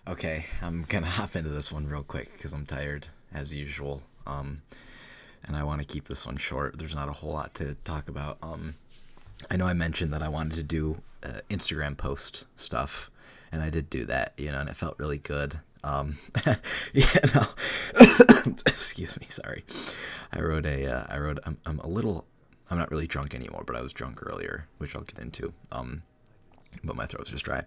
Okay, I'm gonna hop into this one real quick because I'm tired, as usual. And I want to keep this one short. There's not a whole lot to talk about. I know I mentioned that I wanted to do Instagram post stuff, and I did do that, and it felt really good. Yeah, no. Excuse me, sorry. I'm a little, I'm not really drunk anymore, but I was drunk earlier, which I'll get into. But my throat's just dry.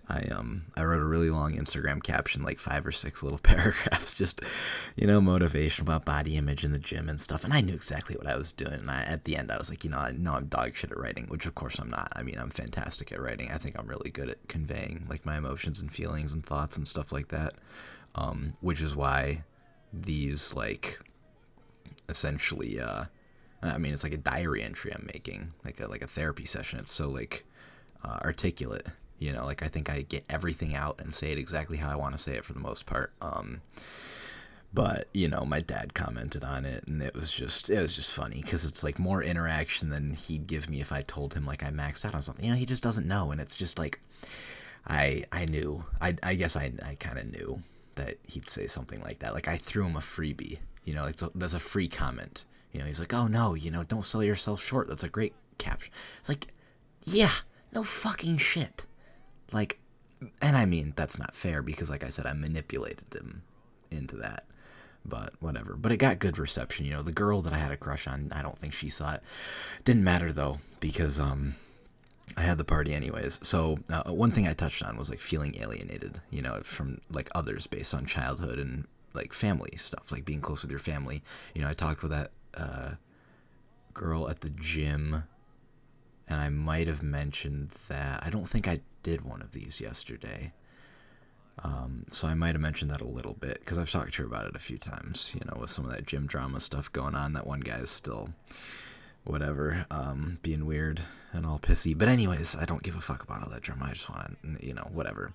I wrote a really long Instagram caption, like 5 or 6 little paragraphs, just motivation about body image in the gym and stuff. And I knew exactly what I was doing. And at the end, I was like, I know I'm dog shit at writing, which of course I'm not. I mean, I'm fantastic at writing. I think I'm really good at conveying like my emotions and feelings and thoughts and stuff like that. Which is why these like essentially, I mean, it's like a diary entry I'm making, like a therapy session. It's so like articulate. Like I think I get everything out and say it exactly how I want to say it for the most part. But my dad commented on it, and it was just funny because it's like more interaction than he'd give me if I told him like I maxed out on something. He just doesn't know, and it's just like I knew. I guess I kind of knew that he'd say something like that. Like I threw him a freebie. That's a free comment. He's like, oh no, don't sell yourself short. That's a great caption. It's like, yeah, no fucking shit. Like, and I mean, that's not fair because, like I said, I manipulated them into that. But whatever. But it got good reception. The girl that I had a crush on, I don't think she saw it. Didn't matter though because I had the party anyways. So one thing I touched on was like feeling alienated, from like others based on childhood and like family stuff, like being close with your family. I talked with that girl at the gym, and I might have mentioned that I don't think I did one of these yesterday. So I might have mentioned that a little bit because I've talked to her about it a few times. With some of that gym drama stuff going on, that one guy's still whatever, being weird and all pissy. But anyways, I don't give a fuck about all that drama. I just want to, whatever.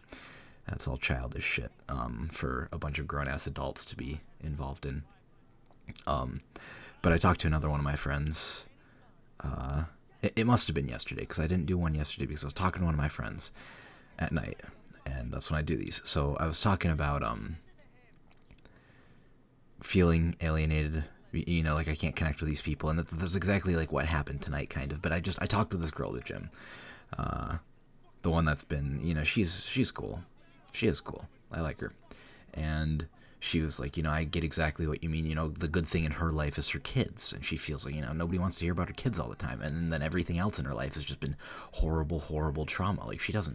That's all childish shit for a bunch of grown ass adults to be involved in. Um, but I talked to another one of my friends. It must have been yesterday because I didn't do one yesterday because I was talking to one of my friends at night, and that's when I do these. So I was talking about feeling alienated, like I can't connect with these people, and that's exactly like what happened tonight, kind of. But I talked with this girl at the gym, uh, the one that's been, she's cool, she is cool, I like her, and she was like, I get exactly what you mean. The good thing in her life is her kids, and she feels like, nobody wants to hear about her kids all the time, and then everything else in her life has just been horrible, horrible trauma. Like she never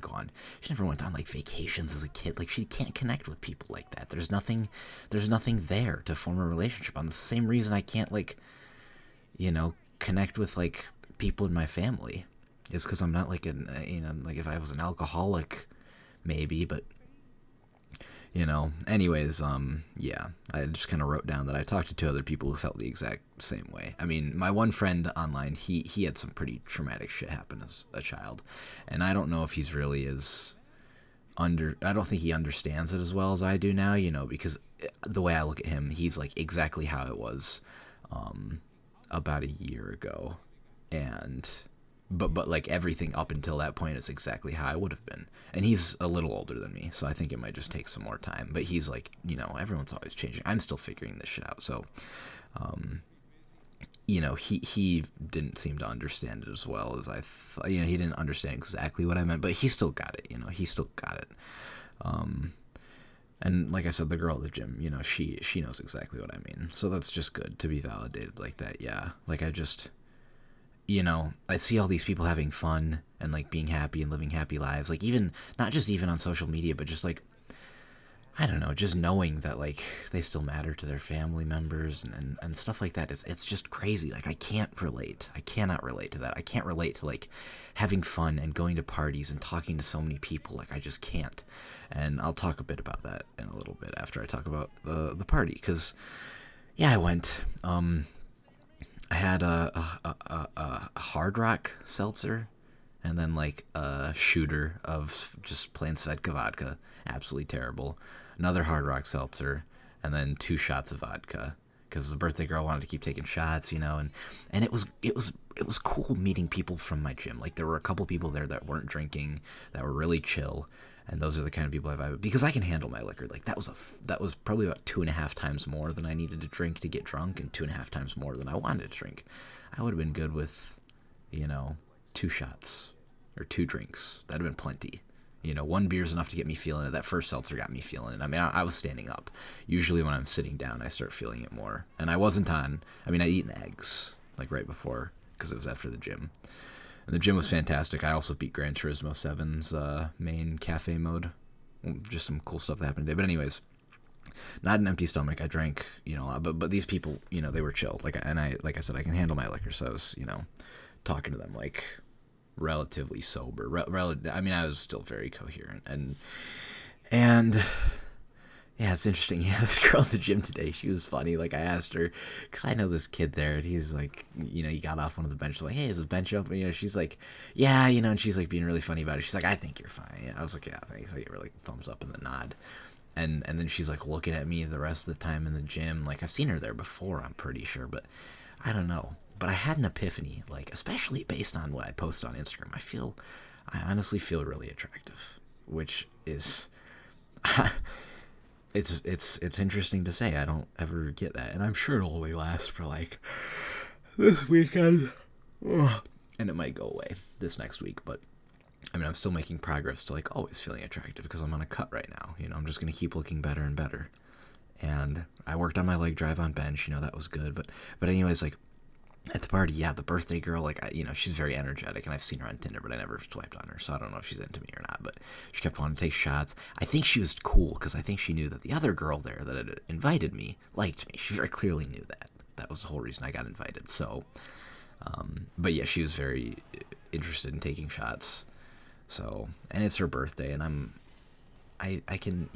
went on like vacations as a kid. Like she can't connect with people like that. There's nothing there to form a relationship on. The same reason I can't like, connect with like people in my family is because I'm not like like if I was an alcoholic, maybe, but anyways, yeah, I just kind of wrote down that I talked to 2 other people who felt the exact same way. I mean, my one friend online, he had some pretty traumatic shit happen as a child, and I don't know if he's really as I don't think he understands it as well as I do now, because the way I look at him, he's like exactly how it was um about a year ago, and but like everything up until that point is exactly how I would have been. And he's a little older than me, so I think it might just take some more time. But he's like, everyone's always changing. I'm still figuring this shit out. So, um, he didn't seem to understand it as well as I thought. He didn't understand exactly what I meant, but he still got it. He still got it. Um, and like I said, the girl at the gym, she knows exactly what I mean. So that's just good to be validated like that. Yeah, like I see all these people having fun and like being happy and living happy lives. Like even not just even on social media, but just like I don't know, just knowing that like they still matter to their family members and stuff like that. It's just crazy. Like I can't relate. I cannot relate to that. I can't relate to like having fun and going to parties and talking to so many people. Like I just can't. And I'll talk a bit about that in a little bit after I talk about the party because yeah, I went. I had a hard rock seltzer and then like a shooter of just plain vodka vodka, absolutely terrible. Another hard rock seltzer, and then 2 shots of vodka because the birthday girl wanted to keep taking shots, and it was cool meeting people from my gym. Like there were a couple people there that weren't drinking, that were really chill, And those are the kind of people I vibe with because I can handle my liquor. Like that was probably about 2.5 times more than I needed to drink to get drunk, and 2.5 times more than I wanted to drink. I would have been good with, 2 shots or 2 drinks. That'd have been plenty. 1 beer's enough to get me feeling it. That first seltzer got me feeling it. I mean, I was standing up. Usually when I'm sitting down, I start feeling it more. And I wasn't on. I mean, I'd eaten eggs like right before because it was after the gym. And the gym was fantastic. I also beat Gran Turismo 7's main cafe mode. Just some cool stuff that happened today. But anyways, not an empty stomach. I drank, a lot. But these people, they were chill. Like I said, I can handle my liquor. So I was, talking to them like relatively sober. I mean, I was still very coherent. And yeah, it's interesting. Yeah, this girl at the gym today, she was funny. Like, I asked her, because I know this kid there, and he was like, he got off one of the benches, like, hey, is the bench open? She's like, yeah, and she's like being really funny about it. She's like, I think you're fine. I was like, yeah, thanks. I gave her like the thumbs up and the nod. And then she's like looking at me the rest of the time in the gym. Like, I've seen her there before, I'm pretty sure, but I don't know. But I had an epiphany, like, especially based on what I post on Instagram. I honestly feel really attractive, which is... It's interesting to say. I don't ever get that, and I'm sure it'll only last for like this weekend, and it might go away this next week. But I mean, I'm still making progress to like always feeling attractive because I'm on a cut right now. I'm just gonna keep looking better and better. And I worked on my leg drive on bench. That was good. But anyways, like. At the party, yeah, the birthday girl, like, she's very energetic, and I've seen her on Tinder, but I never swiped on her, so I don't know if she's into me or not, but she kept wanting to take shots. I think she was cool, because I think she knew that the other girl there that had invited me liked me. She very clearly knew that. That was the whole reason I got invited, so, but yeah, she was very interested in taking shots, so, and it's her birthday, and I can,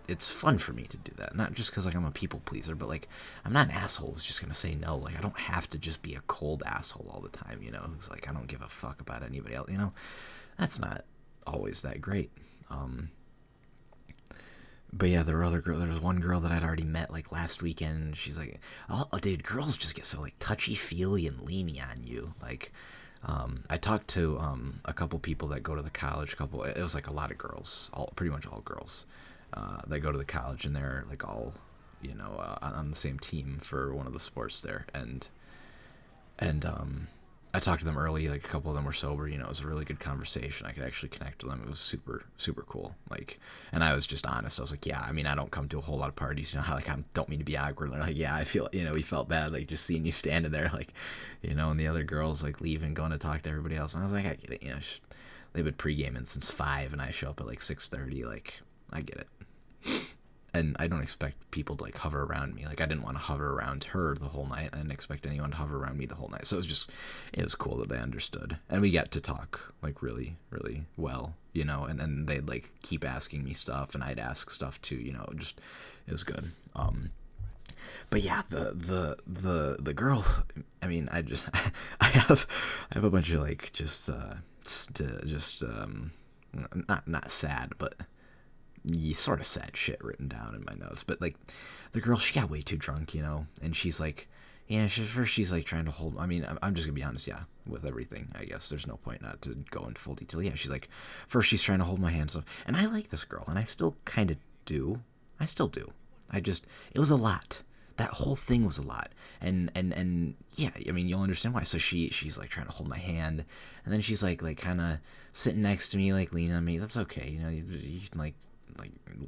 it's fun for me to do that. Not just because, like, I'm a people pleaser, but, like, I'm not an asshole who's just going to say no. Like, I don't have to just be a cold asshole all the time, who's like, I don't give a fuck about anybody else, That's not always that great. But yeah, there was one girl that I'd already met, like, last weekend, and she's like, oh, dude, girls just get so, like, touchy-feely and leany on you. Like, I talked to a couple people that go to the college, it was, like, a lot of girls, pretty much all girls. That go to the college, and they're like all, on the same team for one of the sports there, and I talked to them early. Like, a couple of them were sober. It was a really good conversation. I could actually connect with them. It was super, super cool. Like, and I was just honest. I was like, yeah, I mean, I don't come to a whole lot of parties. Like, I don't mean to be awkward. And like, yeah, I feel, we felt bad, like, just seeing you standing there, like, and the other girls, like, leaving, going to talk to everybody else. And I was like, I get it. They've been pre-gaming since 5, and I show up at like 6:30. Like, I get it. And I don't expect people to, like, hover around me. Like, I didn't want to hover around her the whole night. I didn't expect anyone to hover around me the whole night. So it was cool that they understood. And we got to talk, like, really, really well, and then they'd, like, keep asking me stuff, and I'd ask stuff too, it was good. But yeah, the girl, I mean, I have a bunch of, like, not sad, but sort of sad shit written down in my notes. But, like, the girl, she got way too drunk, and she's like, she's like trying to hold, I mean, I'm just gonna be honest, yeah, with everything, I guess there's no point not to go into full detail. Yeah, she's like, first she's trying to hold my hand stuff, and I like this girl, and I still kind of do. It was a lot. That whole thing was a lot, and yeah, I mean, you'll understand why. So she's like trying to hold my hand, and then she's like kind of sitting next to me, like leaning on me. That's okay, you can like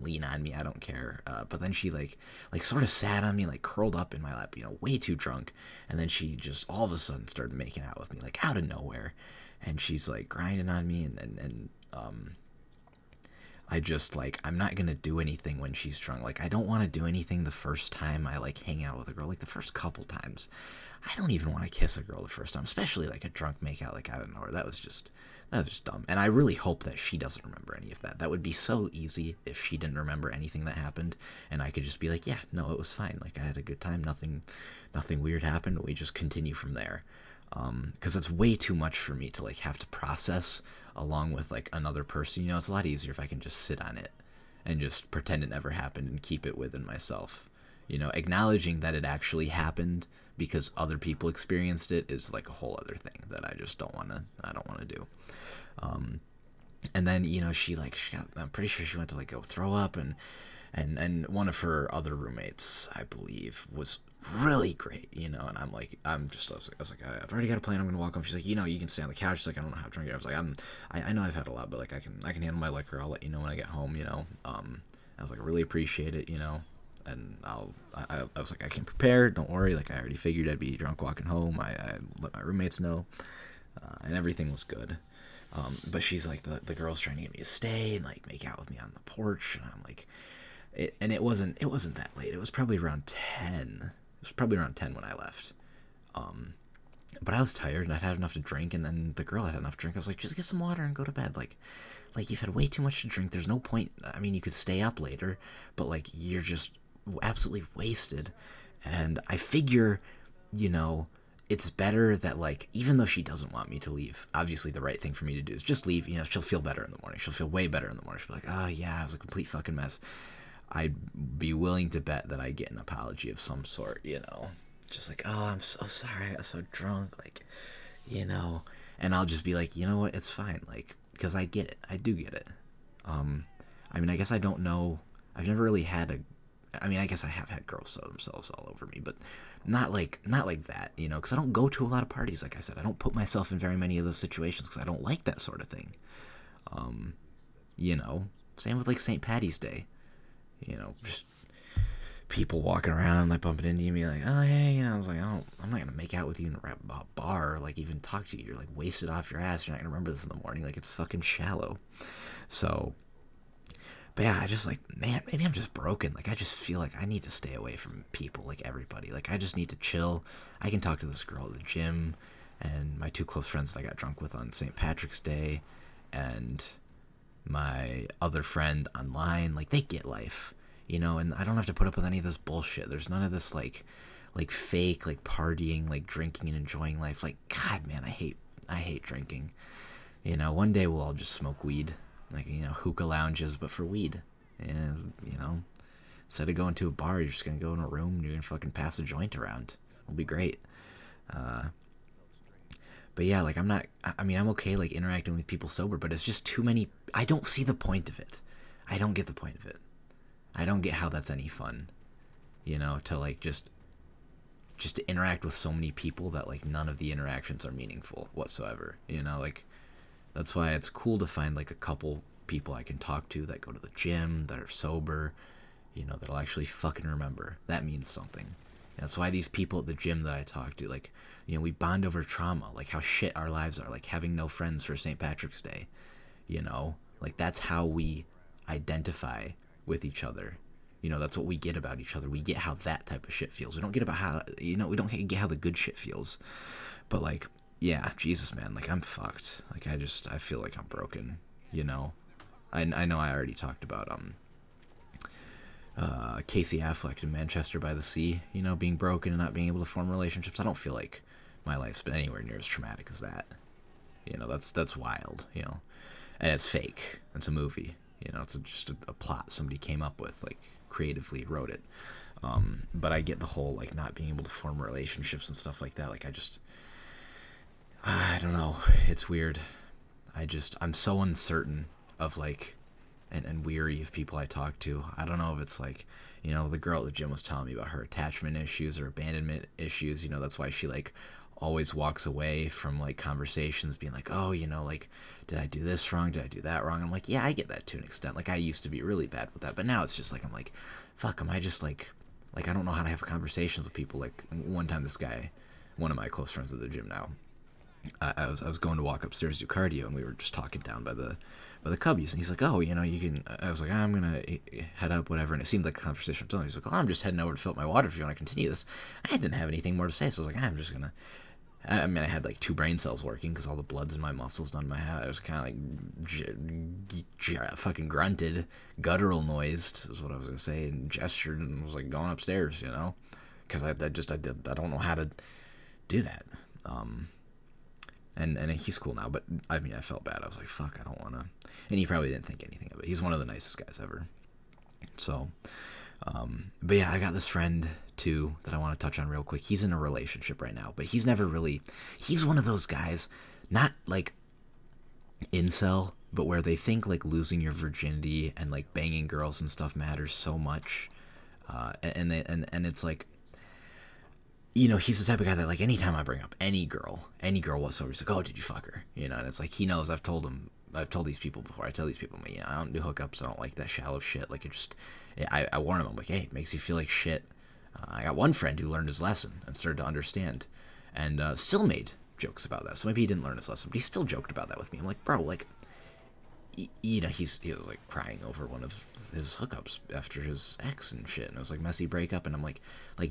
lean on me, I don't care. But then she like sort of sat on me, like curled up in my lap, way too drunk, and then she just all of a sudden started making out with me, like out of nowhere, and she's like grinding on me, and I just, like, I'm not gonna do anything when she's drunk. Like, I don't want to do anything the first time I, like, hang out with a girl. Like, the first couple times, I don't even want to kiss a girl the first time, especially, like, a drunk makeout, like, out of nowhere. That was just dumb. And I really hope that she doesn't remember any of that. That would be so easy if she didn't remember anything that happened, and I could just be like, yeah, no, it was fine. Like, I had a good time. Nothing weird happened. We just continue from there. Because it's way too much for me to, like, have to process along with, like, another person. It's a lot easier if I can just sit on it and just pretend it never happened and keep it within myself. Acknowledging that it actually happened because other people experienced it is, like, a whole other thing that I just don't want to do. And then, I'm pretty sure she went to like go throw up, and one of her other roommates, I believe, was really great, and I was like, I've already got a plan. I'm gonna walk home. She's like, you can stay on the couch. She's like, I don't know how drunk. I was like, I know I've had a lot, but like I can handle my liquor. I'll let you know when I get home. I was like, I really appreciate it. And I was like, I can prepare. Don't worry. Like, I already figured I'd be drunk walking home. I let my roommates know, and everything was good. But she's like, the girl's trying to get me to stay and like make out with me on the porch, and I'm like, it wasn't that late. It was probably around 10. It was probably around 10 when I left. But I was tired and I'd had enough to drink, and then the girl had enough to drink. I was like, just get some water and go to bed. Like you've had way too much to drink. There's no point. I mean, you could stay up later, but like you're just absolutely wasted. And I figure, it's better that, like, even though she doesn't want me to leave, obviously the right thing for me to do is just leave. She'll feel better in the morning. She'll feel way better in the morning. She'll be like, oh yeah, I was a complete fucking mess. I'd be willing to bet that I get an apology of some sort, just like, oh, I'm so sorry, I got so drunk, like, and I'll just be like, you know what, it's fine, like, because I get it, I do get it. I mean, I guess I don't know, I've never really had I guess I have had girls throw themselves all over me, but not like that, because I don't go to a lot of parties. Like I said, I don't put myself in very many of those situations because I don't like that sort of thing. Same with like St. Patty's Day. Just people walking around, like bumping into me, like, oh hey, I was like, I'm not gonna make out with you in a bar, or like even talk to you. You're like wasted off your ass. You're not gonna remember this in the morning. Like, it's fucking shallow. So, but yeah, I just like, man, maybe I'm just broken. Like, I just feel like I need to stay away from people, like everybody. Like, I just need to chill. I can talk to this girl at the gym, and my two close friends that I got drunk with on St. Patrick's Day, and my other friend online. Like, they get life, and I don't have to put up with any of this bullshit. There's none of this like fake, like partying, like drinking and enjoying life. Like, God, man, I hate drinking. One day we'll all just smoke weed, like, hookah lounges, but for weed. And, instead of going to a bar, you're just gonna go in a room and you're gonna fucking pass a joint around. It'll be great. But yeah, like, I'm okay, like, interacting with people sober, but it's just too many. I don't see the point of it. I don't get the point of it. I don't get how that's any fun, to like just to interact with so many people that like none of the interactions are meaningful whatsoever. Like, that's why it's cool to find like a couple people I can talk to that go to the gym, that are sober, that'll actually fucking remember. That means something. That's why these people at the gym that I talk to, like, we bond over trauma, like how shit our lives are, like having no friends for St. Patrick's Day, like that's how we identify with each other. That's what we get about each other. We get how that type of shit feels. We don't get about how, we don't get how the good shit feels. But like, yeah, Jesus, man, like I'm fucked. Like I feel like I'm broken, I know I already talked about, Casey Affleck in Manchester by the Sea, being broken and not being able to form relationships. I don't feel like my life's been anywhere near as traumatic as that. That's wild, and it's fake. It's a movie, it's just a plot somebody came up with, like creatively wrote it. But I get the whole like not being able to form relationships and stuff like that. Like I don't know. It's weird. I'm so uncertain of like, and weary of people I talk to. I don't know if it's like, the girl at the gym was telling me about her attachment issues or abandonment issues. That's why she like always walks away from like conversations being like, oh, like, did I do this wrong? Did I do that wrong? I'm like, yeah, I get that to an extent. Like, I used to be really bad with that, but now it's just like, I'm like, fuck, am I just like I don't know how to have conversations with people. Like, one time this guy, one of my close friends at the gym now, I was going to walk upstairs to do cardio, and we were just talking down by the cubbies, and he's like, oh, you can, I was like, I'm gonna head up, whatever, and it seemed like a conversation was done. He's like, oh, I'm just heading over to fill up my water if you want to continue this. I didn't have anything more to say, so I was like, I'm just gonna, I had like 2 brain cells working because all the blood's in my muscles, not in my head. I was kind of like fucking grunted, guttural noised is what I was gonna say, and gestured, and was like going upstairs, because I don't know how to do that. And he's cool now, but I felt bad. I was like, fuck, I don't want to. And he probably didn't think anything of it. He's one of the nicest guys ever. So, but yeah, I got this friend too that I want to touch on real quick. He's in a relationship right now, but he's one of those guys, not like incel, but where they think like losing your virginity and like banging girls and stuff matters so much, and it's like, he's the type of guy that like anytime I bring up any girl whatsoever, he's like, oh, did you fuck her? And it's like he knows I've told these people before. I tell these people, I don't do hookups. I don't like that shallow shit. Like I warn him. I'm like, hey, it makes you feel like shit. I got one friend who learned his lesson and started to understand, and still made jokes about that. So maybe he didn't learn his lesson, but he still joked about that with me. I'm like, bro, like, he was like crying over one of his hookups after his ex and shit, and it was like messy breakup, and I'm like,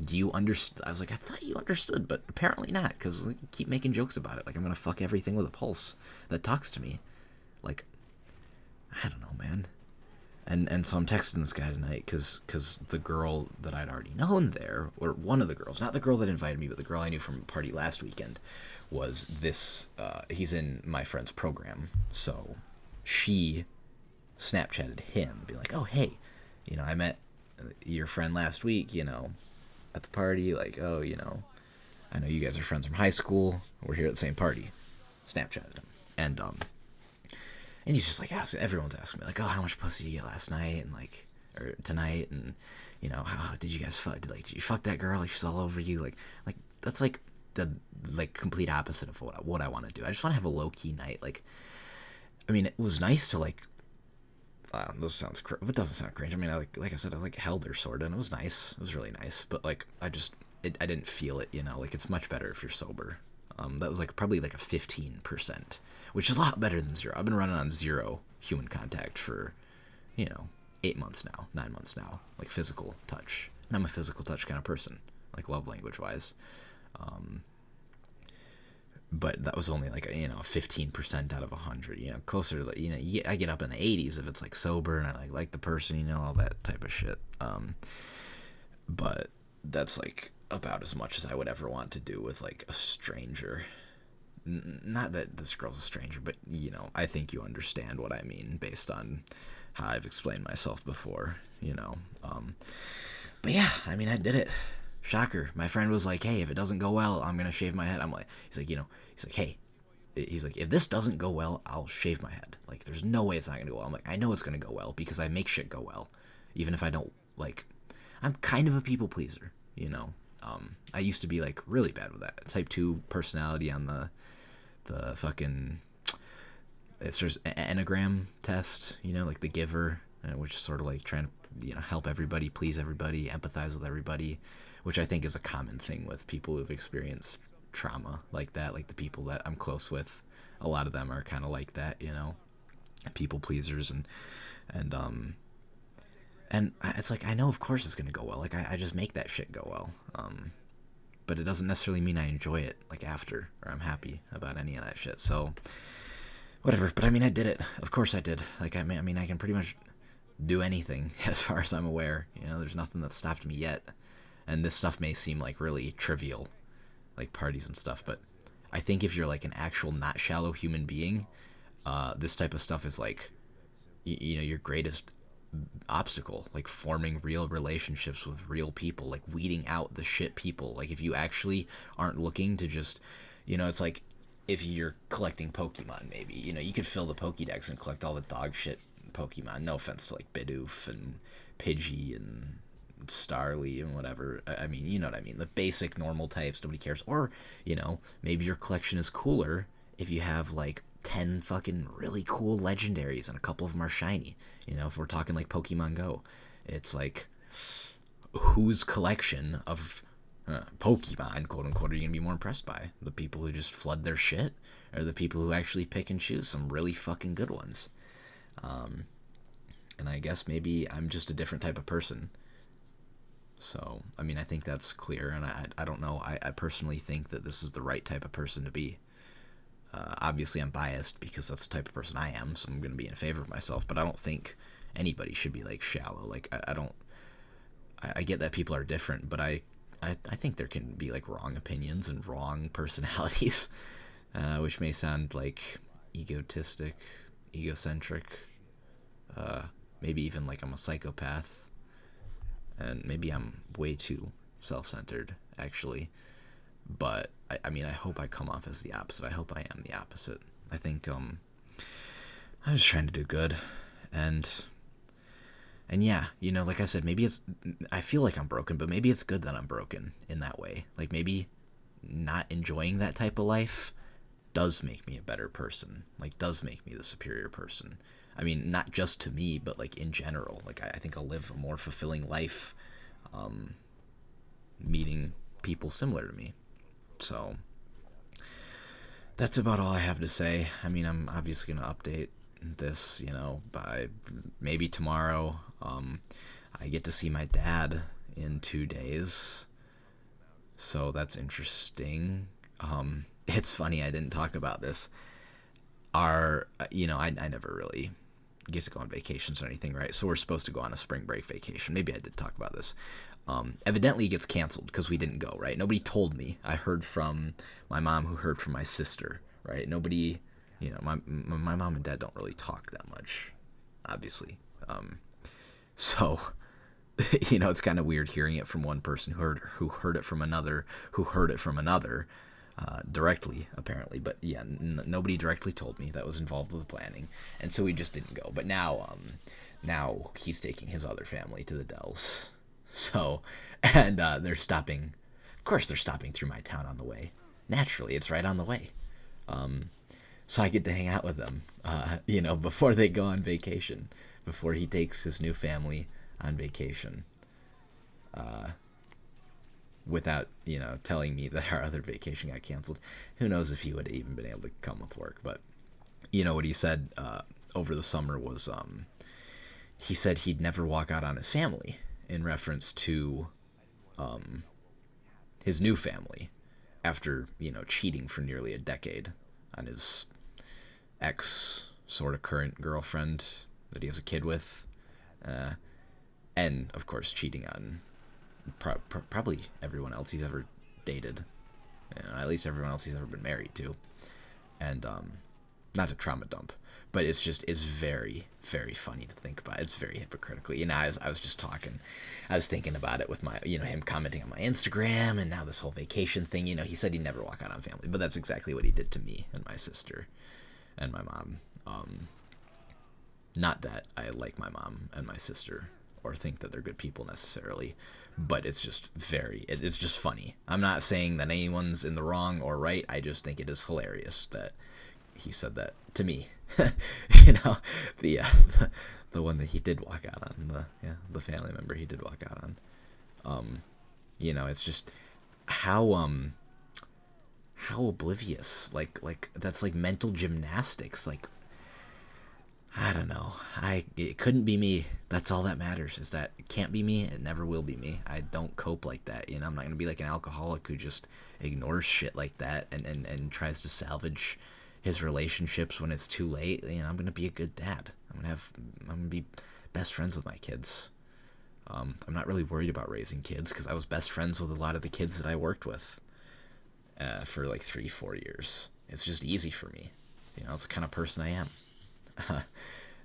do you understand? I was like, I thought you understood, but apparently not, because like, you keep making jokes about it. Like I'm gonna fuck everything with a pulse that talks to me. Like, I don't know, man. And so I'm texting this guy tonight because the girl that I'd already known there, or one of the girls, not the girl that invited me, but the girl I knew from a party last weekend, was this. He's in my friend's program, so she Snapchatted him, be like, oh hey, I met your friend last week, at the party. Like, oh, I know you guys are friends from high school. We're here at the same party. Snapchatted him, and he's just like, everyone's asking me, like, oh, how much pussy did you get last night, and like, or tonight, and how did you guys fuck? Did you fuck that girl? Like, she's all over you, like that's like the like complete opposite of what I want to do. I just want to have a low key night. Like, I mean, it was nice to like. This sounds it doesn't sound cringe. I mean, like I said, I like held her sort of, and it was nice. It was really nice, but like I didn't feel it. Like it's much better if you're sober. That was like probably like a 15%, which is a lot better than 0. I've been running on 0 human contact for, 8 months now, 9 months now, like physical touch. And I'm a physical touch kind of person, like love language wise. But that was only like 15% out of 100. Closer to I get up in the 80s if it's like sober and I like the person, all that type of shit. But that's like about as much as I would ever want to do with like a stranger. Not that this girl's a stranger, but I think you understand what I mean based on how I've explained myself before. But yeah, I mean, I did it. Shocker. My friend was like, hey, if it doesn't go well, I'm gonna shave my head. I'm like, he's like, hey, he's like, if this doesn't go well, I'll shave my head. Like, there's no way it's not gonna go well. I'm like, I know it's gonna go well because I make shit go well, even if I don't like. I'm kind of a people pleaser. I used to be like really bad with that. Type 2 personality on the fucking, it's just Enneagram test, like the giver, which is sort of like trying to help everybody, please everybody, empathize with everybody, which I think is a common thing with people who've experienced trauma like that. Like the people that I'm close with, a lot of them are kind of like that, people pleasers, and it's like, I know of course it's gonna go well. Like I just make that shit go well. But it doesn't necessarily mean I enjoy it like after, or I'm happy about any of that shit. So whatever. But I mean, I did it. Of course I did. Like I mean, I can pretty much do anything as far as I'm aware. There's nothing that stopped me yet. And this stuff may seem like really trivial, like parties and stuff, but I think if you're like an actual not shallow human being, this type of stuff is like, your greatest obstacle, like forming real relationships with real people, like weeding out the shit people. Like if you actually aren't looking to just, it's like if you're collecting Pokemon, maybe, you could fill the Pokédex and collect all the dog shit Pokemon. No offense to like Bidoof and Pidgey and Starly and whatever. I mean, you know what I mean. The basic normal types, nobody cares. Or, maybe your collection is cooler if you have like 10 fucking really cool legendaries and a couple of them are shiny. If we're talking like Pokemon Go, it's like, whose collection of Pokemon, quote unquote, are you gonna be more impressed by? The people who just flood their shit, or the people who actually pick and choose some really fucking good ones? And I guess maybe I'm just a different type of person. So, I mean, I think that's clear, and I don't know. I personally think that this is the right type of person to be. Obviously, I'm biased because that's the type of person I am, so I'm going to be in favor of myself, but I don't think anybody should be, like, shallow. Like, I get that people are different, but I think there can be, like, wrong opinions and wrong personalities, which may sound, like, egocentric, maybe even, like, I'm a psychopath, and maybe I'm way too self-centered, actually. But I mean, I hope I come off as the opposite. I hope I am the opposite. I think I'm just trying to do good, and yeah, like I said, maybe it's. I feel like I'm broken, but maybe it's good that I'm broken in that way. Like maybe not enjoying that type of life does make me a better person. Like does make me the superior person. I mean, not just to me, but like in general. Like I think I'll live a more fulfilling life, meeting people similar to me. So that's about all I have to say. I mean, I'm obviously going to update this, by maybe tomorrow. I get to see my dad in 2 days, so that's interesting. It's funny, I didn't talk about this. I never really get to go on vacations or anything, right? So we're supposed to go on a spring break vacation. Maybe I did talk about this. Evidently it gets canceled because we didn't go, right? Nobody told me. I heard from my mom, who heard from my sister, right? Nobody, my mom and dad don't really talk that much, obviously. So, it's kind of weird hearing it from one person who heard it from another, who heard it from another, directly, apparently. But yeah, nobody directly told me that was involved with the planning, and so we just didn't go. But now he's taking his other family to the Dells. So, and they're stopping. Of course, they're stopping through my town on the way. Naturally, it's right on the way. So I get to hang out with them, before they go on vacation, before he takes his new family on vacation, without, telling me that our other vacation got canceled. Who knows if he would have even been able to come with work. But, what he said over the summer was, he said he'd never walk out on his family in reference to his new family after, cheating for nearly a decade on his ex sort of current girlfriend that he has a kid with. And, of course, cheating on probably everyone else he's ever dated. At least everyone else he's ever been married to. And, not to trauma dump, but it's very, very funny to think about. It's very hypocritical. I was just talking. I was thinking about it with my, him commenting on my Instagram, and now this whole vacation thing. He said he'd never walk out on family, but that's exactly what he did to me and my sister and my mom. Not that I like my mom and my sister or think that they're good people necessarily, but it's just it's just funny. I'm not saying that anyone's in the wrong or right. I just think it is hilarious that he said that to me. The the one that he did walk out on, the family member he did walk out on. It's just how oblivious, like that's like mental gymnastics. Like, I don't know. It couldn't be me. That's all that matters, is that it can't be me. It never will be me. I don't cope like that. I'm not gonna be like an alcoholic who just ignores shit like that and tries to salvage his relationships when it's too late. I'm gonna be a good dad. I'm gonna be best friends with my kids. I'm not really worried about raising kids because I was best friends with a lot of the kids that I worked with for like 3-4 years. It's just easy for me. It's the kind of person I am.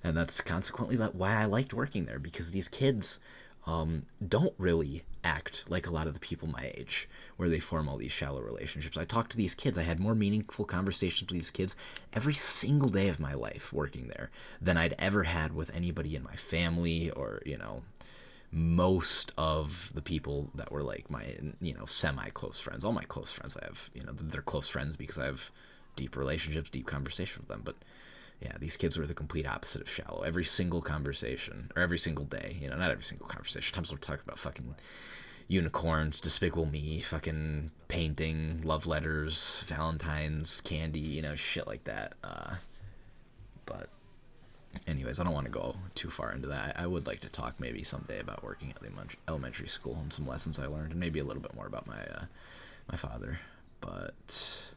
And that's consequently why I liked working there, because these kids don't really act like a lot of the people my age, where they form all these shallow relationships. I talked to these kids. I had more meaningful conversations with these kids every single day of my life working there than I'd ever had with anybody in my family, or most of the people that were like my semi-close friends. All my close friends I have, they're close friends because I have deep relationships, deep conversation with them. But yeah, these kids were the complete opposite of shallow. Every single conversation, or every single day, not every single conversation. Sometimes we'll talk about fucking unicorns, Despicable Me, fucking painting, love letters, Valentine's, candy, shit like that. But anyways, I don't want to go too far into that. I would like to talk maybe someday about working at the elementary school and some lessons I learned, and maybe a little bit more about my father. But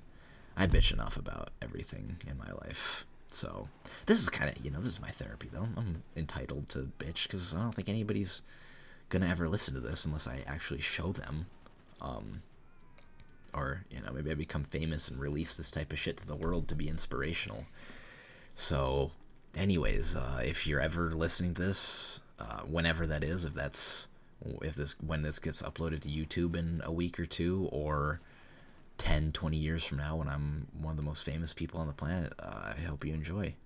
I bitch enough about everything in my life. So this is kind of, this is my therapy, though. I'm entitled to bitch because I don't think anybody's gonna ever listen to this unless I actually show them. Or, maybe I become famous and release this type of shit to the world to be inspirational. So, anyways, if you're ever listening to this, whenever that is, when this gets uploaded to YouTube in a week or two, or 10, 20 years from now when I'm one of the most famous people on the planet, I hope you enjoy.